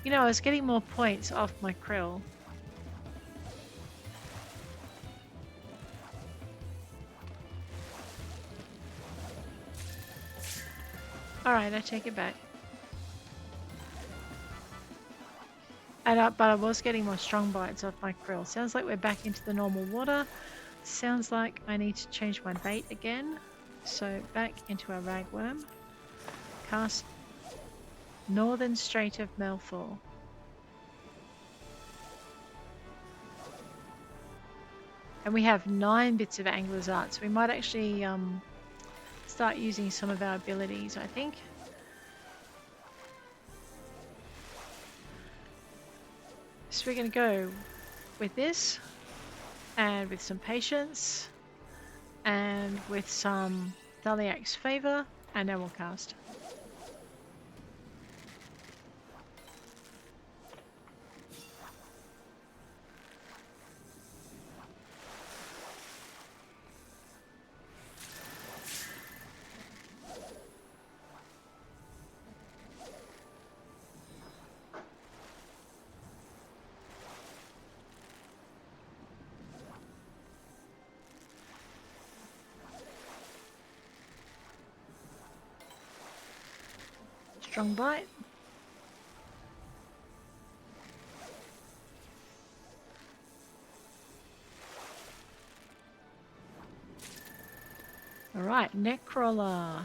You know, I was getting more points off my krill. Alright, I take it back. But I was getting more strong bites off my krill. Sounds like we're back into the normal water. Sounds like I need to change my bait again. So back into our ragworm. Cast Northern Strait of Melthor. And we have 9 bits of Angler's Art, so we might actually start using some of our abilities, I think. So we're going to go with this, and with some patience, and with some Thaliak's Favor, and now we'll cast. Strong bite. Alright, Neckcrawler.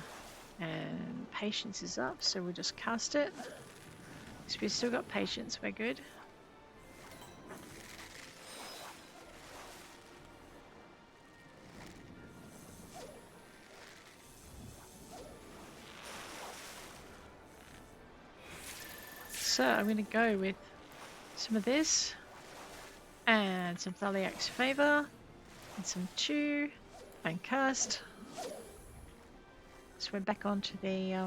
And patience is up, so we'll just cast it. So we've still got patience, we're good. So I'm going to go with some of this, and some Thaliak's Favor, and some Chew, and cast. So we're back onto the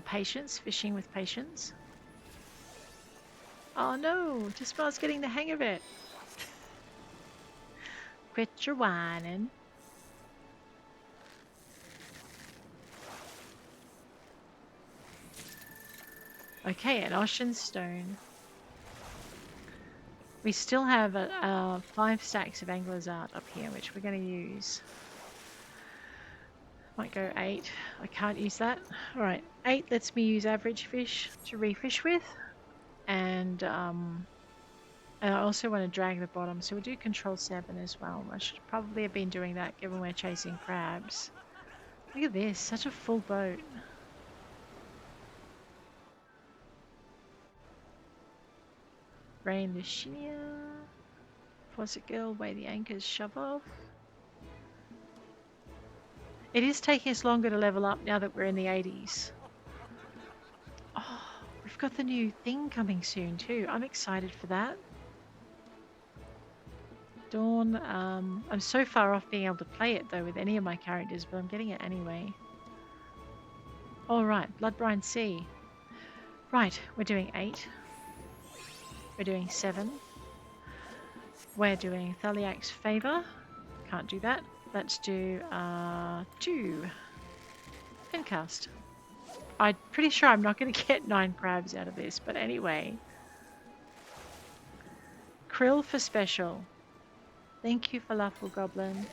patience, fishing with patience. Oh no, just while I was getting the hang of it. Quit your whining. Okay, an Ocean Stone. We still have 5 stacks of Angler's Art up here, which we're going to use. Might go 8. I can't use that. Alright, 8 lets me use average fish to refish with. And I also want to drag the bottom, so we'll do control 7 as well. I should probably have been doing that given we're chasing crabs. Look at this, such a full boat. Rain the Shinia. Faucet Girl, weigh the anchors, shove off. It is taking us longer to level up now that we're in the 80s. Oh, we've got the new thing coming soon too. I'm excited for that. Dawn, I'm so far off being able to play it though with any of my characters, but I'm getting it anyway. Alright, Bloodbrine Sea. Right, we're doing 8. We're doing 7. We're doing Thaliak's Favor. Can't do that. Let's do 2. And cast. I'm pretty sure I'm not going to get 9 crabs out of this, but anyway. Krill for special. Thank you, Falafel Goblin.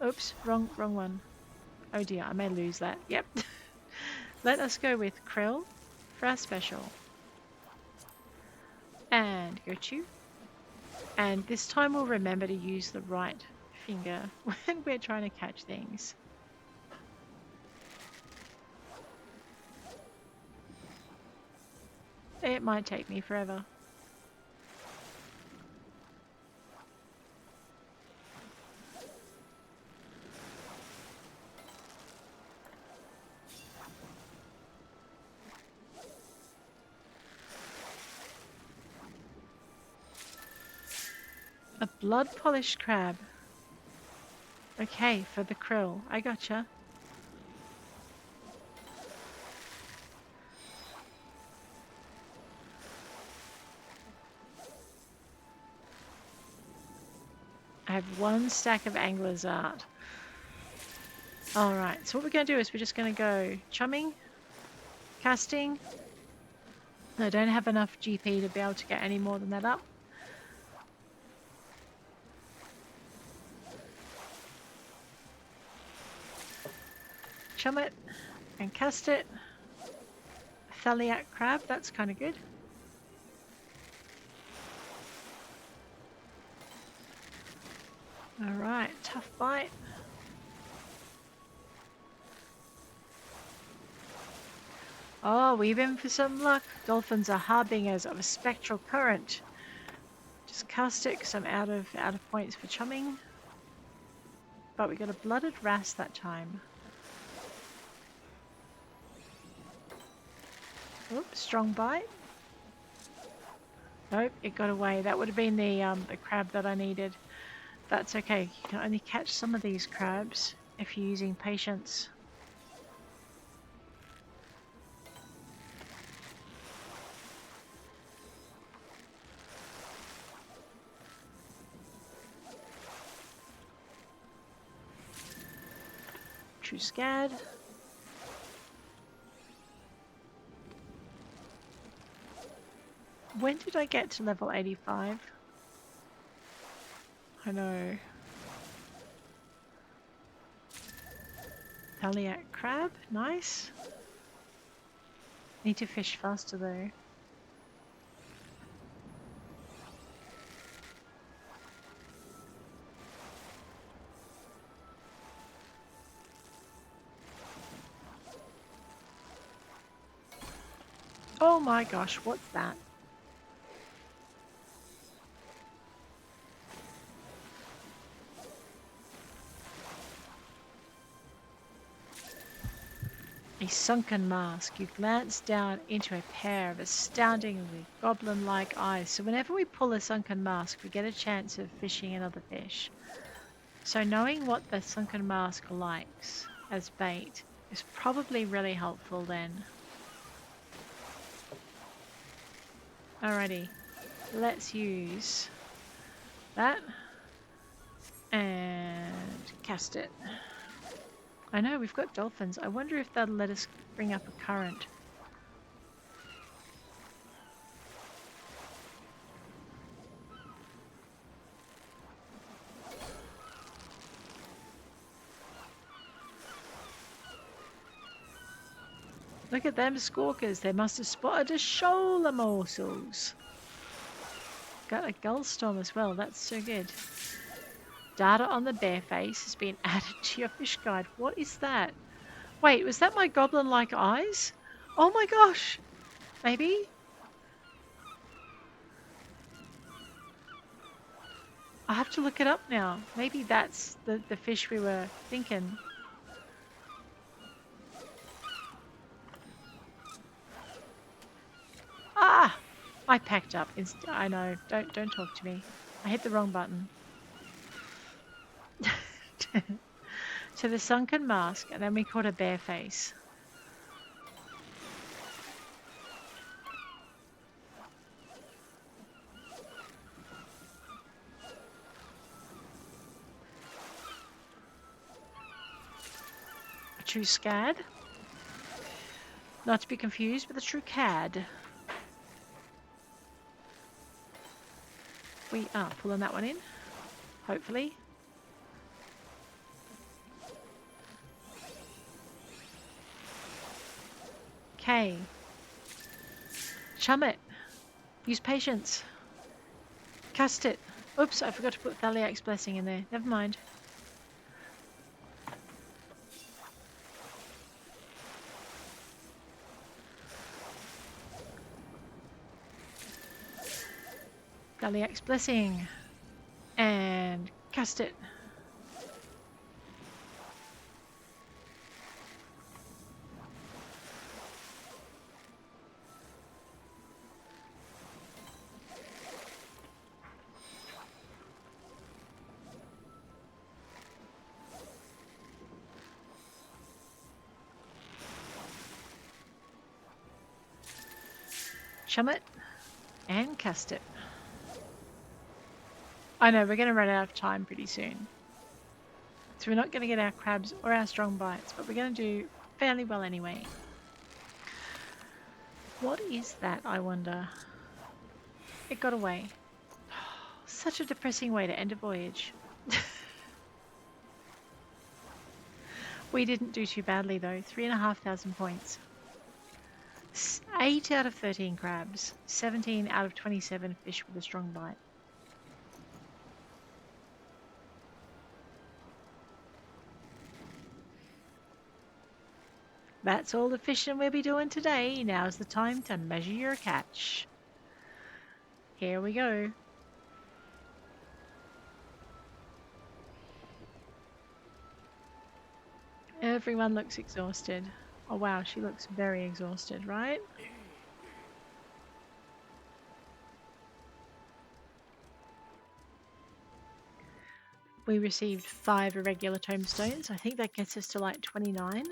Oops, wrong one. Oh dear, I may lose that. Yep. Let us go with Krill for our special. And go Chew. And this time we'll remember to use the right finger when we're trying to catch things. It might take me forever. A blood-polished crab. Okay, for the krill. I gotcha. I have 1 stack of angler's art. Alright, so what we're going to do is we're just going to go chumming, casting. I don't have enough GP to be able to get any more than that up. Chum it and cast it. Thaliac crab, that's kind of good. Alright, tough bite. Oh, we've in for some luck. Dolphins are harbingers of a spectral current. Just cast it because I'm out of points for chumming. But we got a blooded wrasse that time. Oops, strong bite. Nope, it got away. That would have been the crab that I needed. That's okay. You can only catch some of these crabs if you're using patience. True Scad. When did I get to level 85? I know. Thaliac crab, nice. Need to fish faster though. Oh my gosh, what's that? A sunken mask. You glance down into a pair of astoundingly goblin-like eyes. So whenever we pull a sunken mask, we get a chance of fishing another fish. So knowing what the sunken mask likes as bait is probably really helpful then. Alrighty, let's use that and cast it. I know, we've got dolphins. I wonder if that'll let us bring up a current. Look at them squawkers. They must have spotted a shoal of morsels. Got a gull storm as well. That's so good. Data on the bear face has been added to your fish guide. What is that? Wait, was that my goblin-like eyes? Oh my gosh! Maybe? I have to look it up now. Maybe that's the fish we were thinking. Ah! I packed up. I know. Don't talk to me. I hit the wrong button. To the sunken mask, and then we caught a bear face. A true scad. Not to be confused with a true cad. We are pulling that one in, hopefully. Okay. Chum it. Use patience. Cast it. Oops, I forgot to put Thaliak's Blessing in there. Never mind. Thaliak's Blessing. And cast it. Chum it and cast it. I know, we're going to run out of time pretty soon. So we're not going to get our crabs or our strong bites, but we're going to do fairly well anyway. What is that, I wonder? It got away. Such a depressing way to end a voyage. We didn't do too badly though. 3,500 points. 8 out of 13 crabs. 17 out of 27 fish with a strong bite. That's all the fishing we'll be doing today. Now's the time to measure your catch. Here we go. Everyone looks exhausted. Oh wow, she looks very exhausted, right? We received 5 irregular tombstones. I think that gets us to like 29.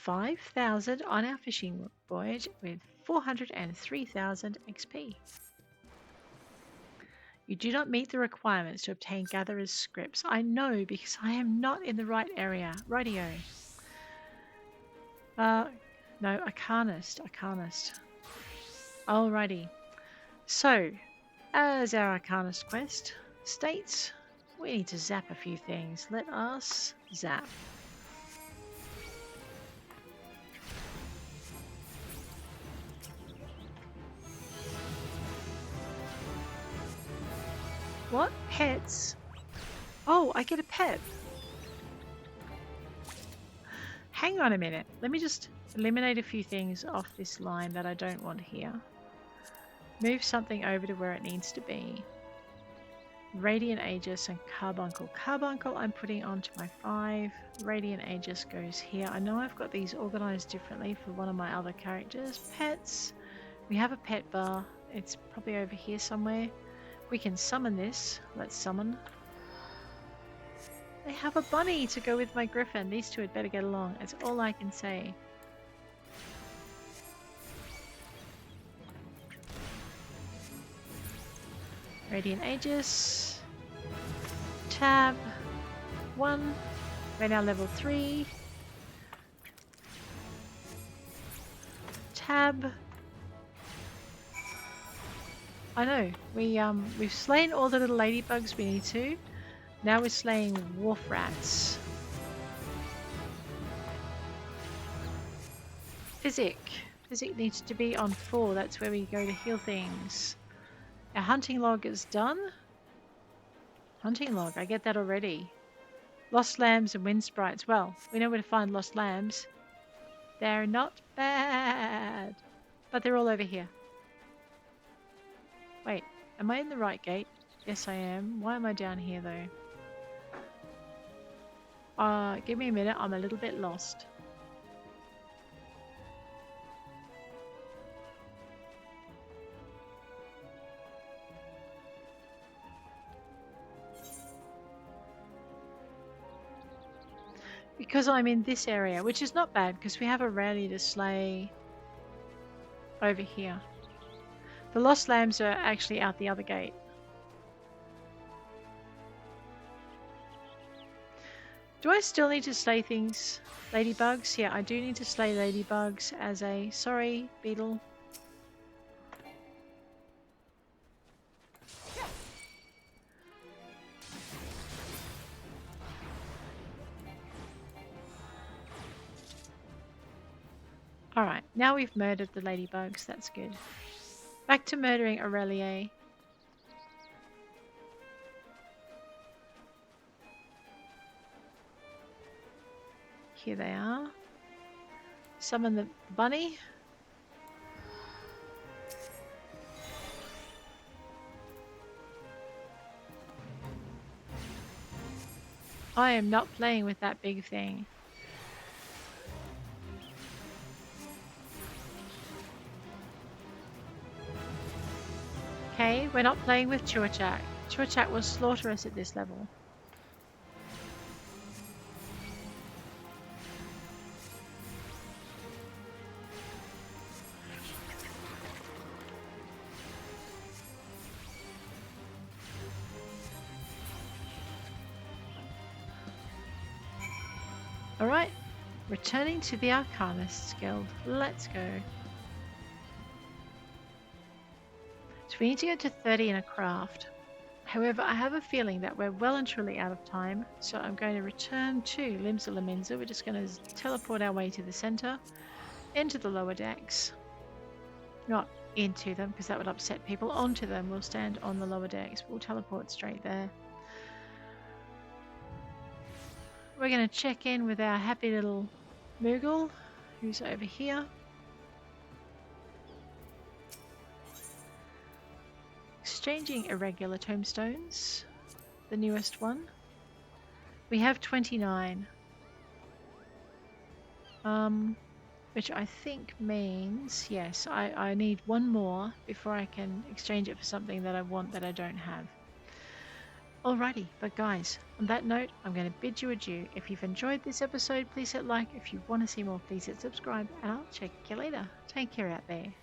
$5,000 on our fishing voyage with 403,000 XP. You do not meet the requirements to obtain Gatherer's Scripts. I know because I am not in the right area. Rightio. No, Arcanist. Alrighty. So, as our Arcanist quest states, we need to zap a few things. Let us zap. What? Pets? Oh, I get a pet. Hang on a minute. Let me just eliminate a few things off this line that I don't want here. Move something over to where it needs to be. Radiant Aegis and Carbuncle. Carbuncle I'm putting onto my 5. Radiant Aegis goes here. I know I've got these organized differently for one of my other characters. Pets. We have a pet bar. It's probably over here somewhere. We can summon this. Let's summon. I have a bunny to go with my griffin. These two had better get along. That's all I can say. Radiant Aegis. Tab. 1. We're now level 3. Tab. I know. We've slain all the little ladybugs we need to. Now we're slaying wharf rats. Physic. Physic needs to be on 4. That's where we go to heal things. Our hunting log is done. Hunting log, I get that already. Lost lambs and wind sprites. Well, we know where to find lost lambs. They're not bad. But they're all over here. Wait, am I in the right gate? Yes, I am. Why am I down here, though? Give me a minute. I'm a little bit lost. Because I'm in this area, which is not bad, because we have a rally to slay over here. The lost lambs are actually out the other gate. Do I still need to slay things? Ladybugs? Yeah, I do need to slay ladybugs as a... Sorry, beetle. Alright. Now we've murdered the ladybugs. That's good. Back to murdering Aurelie. Here they are. Summon the bunny. I am not playing with that big thing. Okay, we're not playing with Chuachak. Chuachak will slaughter us at this level. Alright, returning to the Arcanists Guild. Let's go. So we need to get to 30 in a craft. However, I have a feeling that we're well and truly out of time, so I'm going to return to Limsa Lominsa. We're just going to teleport our way to the center, into the lower decks. Not into them, because that would upset people. Onto them. We'll stand on the lower decks. We'll teleport straight there. We're going to check in with our happy little Moogle, who's over here. Exchanging irregular tombstones, the newest one. We have 29. Which I think means, yes, I need one more before I can exchange it for something that I want that I don't have. Alrighty, but guys, on that note, I'm going to bid you adieu. If you've enjoyed this episode, please hit like. If you want to see more, please hit subscribe, and I'll check you later. Take care out there.